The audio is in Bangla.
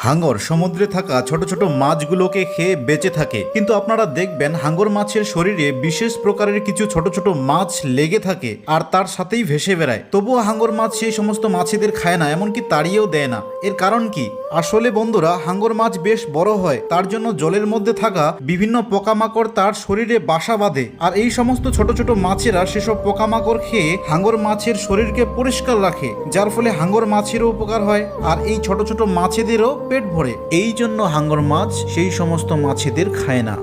হাঙর সমুদ্রে থাকা ছোট ছোট মাছগুলোকে খেয়ে বেঁচে থাকে, কিন্তু আপনারা দেখবেন হাঙর মাছের শরীরে বিশেষ প্রকারের কিছু ছোট ছোট মাছ লেগে থাকে আর তার সাথেই ভেসে বেড়ায়। তবুও হাঙর মাছ সেই সমস্ত মাছেদের খায় না, এমনকি তাড়িয়েও দেয় না। এর কারণ কি? আসলে বন্ধুরা, হাঙর মাছ বেশ বড় হয়, তার জন্য জলের মধ্যে থাকা বিভিন্ন পোকামাকড় তার শরীরে বাসা বাঁধে, আর এই সমস্ত ছোট ছোট মাছেরা সেসব পোকামাকড় খেয়ে হাঙর মাছের শরীরকে পরিষ্কার রাখে, যার ফলে হাঙর মাছেরও উপকার হয় আর এই ছোট ছোট মাছেদেরও পেট ভরে। এই জন্য হাঙর মাছ সেই সমস্ত মাছেদের খায় না।